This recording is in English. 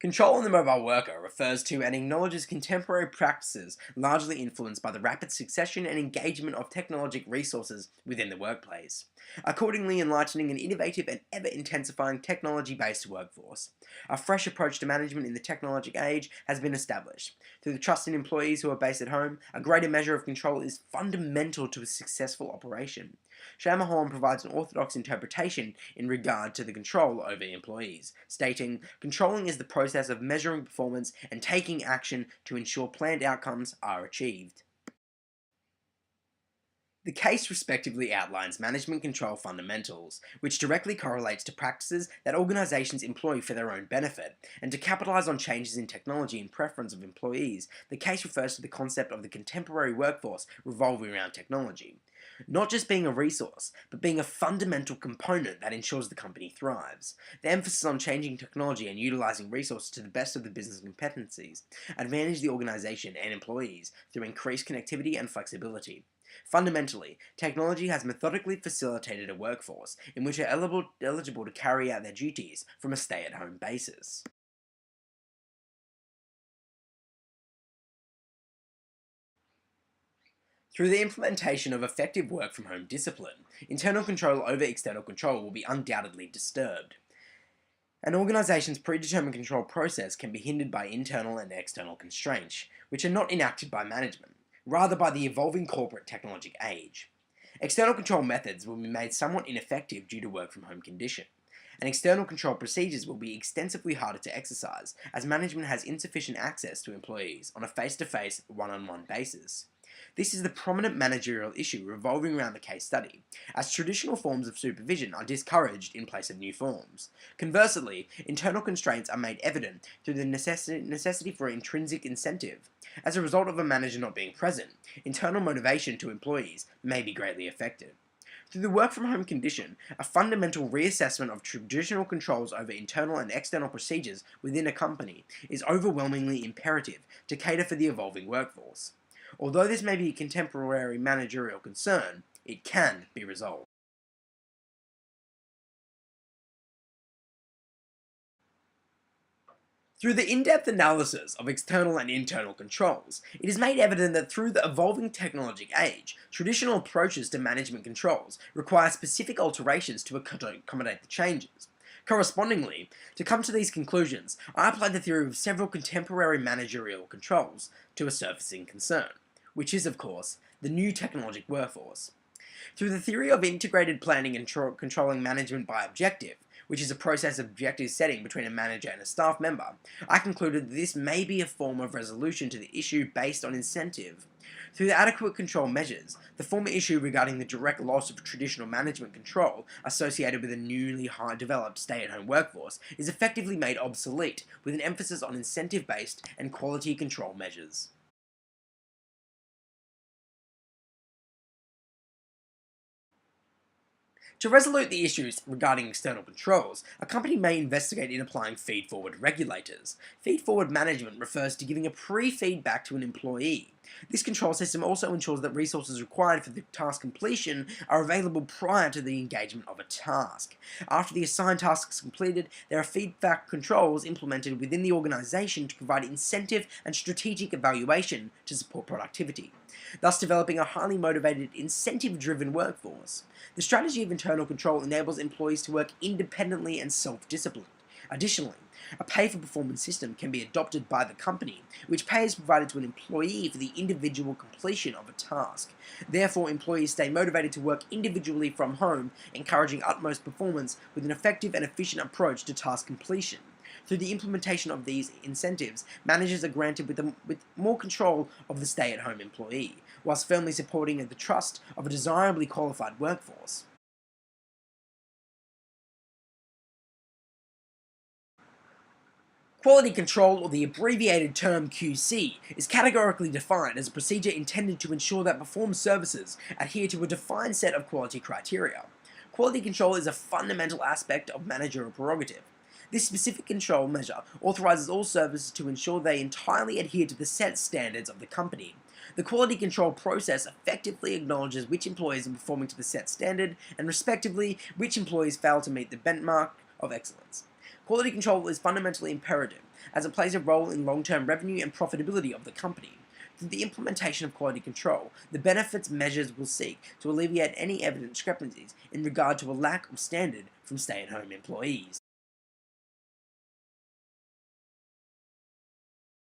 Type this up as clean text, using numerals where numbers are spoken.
Control on the mobile worker refers to and acknowledges contemporary practices largely influenced by the rapid succession and engagement of technologic resources within the workplace, accordingly enlightening an innovative and ever-intensifying technology-based workforce. A fresh approach to management in the technologic age has been established. Through the trust in employees who are based at home, a greater measure of control is fundamental to a successful operation. Shamahorn provides an orthodox interpretation in regard to the control over employees, stating, "Controlling is the process of measuring performance and taking action to ensure planned outcomes are achieved." The case respectively outlines management control fundamentals, which directly correlates to practices that organizations employ for their own benefit, and to capitalize on changes in technology and preference of employees. The case refers to the concept of the contemporary workforce revolving around technology. Not just being a resource, but being a fundamental component that ensures the company thrives. The emphasis on changing technology and utilizing resources to the best of the business competencies advantage the organization and employees through increased connectivity and flexibility. Fundamentally, technology has methodically facilitated a workforce in which are eligible to carry out their duties from a stay-at-home basis. Through the implementation of effective work-from-home discipline, internal control over external control will be undoubtedly disturbed. An organization's predetermined control process can be hindered by internal and external constraints, which are not enacted by management, rather by the evolving corporate technologic age. External control methods will be made somewhat ineffective due to work-from-home condition, and external control procedures will be extensively harder to exercise as management has insufficient access to employees on a face-to-face, one-on-one basis. This is the prominent managerial issue revolving around the case study, as traditional forms of supervision are discouraged in place of new forms. Conversely, internal constraints are made evident through the necessity for intrinsic incentive. As a result of a manager not being present, internal motivation to employees may be greatly affected. Through the work-from-home condition, a fundamental reassessment of traditional controls over internal and external procedures within a company is overwhelmingly imperative to cater for the evolving workforce. Although this may be a contemporary managerial concern, it can be resolved. Through the in-depth analysis of external and internal controls, it is made evident that through the evolving technologic age, traditional approaches to management controls require specific alterations to accommodate the changes. Correspondingly, to come to these conclusions, I applied the theory of several contemporary managerial controls to a surfacing concern, which is, of course, the new technologic workforce. Through the theory of integrated planning and controlling management by objective, which is a process of objective setting between a manager and a staff member, I concluded that this may be a form of resolution to the issue based on incentive. Through the adequate control measures, the former issue regarding the direct loss of traditional management control associated with a newly developed stay-at-home workforce is effectively made obsolete, with an emphasis on incentive-based and quality control measures. To resolve the issues regarding external controls, a company may investigate in applying feed-forward regulators. Feed-forward management refers to giving a pre-feedback to an employee. This control system also ensures that resources required for the task completion are available prior to the engagement of a task. After the assigned task is completed, there are feedback controls implemented within the organization to provide incentive and strategic evaluation to support productivity, thus developing a highly motivated, incentive-driven workforce. The strategy of internal control enables employees to work independently and self-disciplined. Additionally, a pay-for-performance system can be adopted by the company, which pay is provided to an employee for the individual completion of a task. Therefore, employees stay motivated to work individually from home, encouraging utmost performance with an effective and efficient approach to task completion. Through the implementation of these incentives, managers are granted with more control of the stay-at-home employee, whilst firmly supporting the trust of a desirably qualified workforce. Quality control, or the abbreviated term QC, is categorically defined as a procedure intended to ensure that performed services adhere to a defined set of quality criteria. Quality control is a fundamental aspect of managerial prerogative. This specific control measure authorizes all services to ensure they entirely adhere to the set standards of the company. The quality control process effectively acknowledges which employees are performing to the set standard, and respectively, which employees fail to meet the benchmark of excellence. Quality control is fundamentally imperative, as it plays a role in long-term revenue and profitability of the company. Through the implementation of quality control, the benefits measures will seek to alleviate any evident discrepancies in regard to a lack of standard from stay-at-home employees.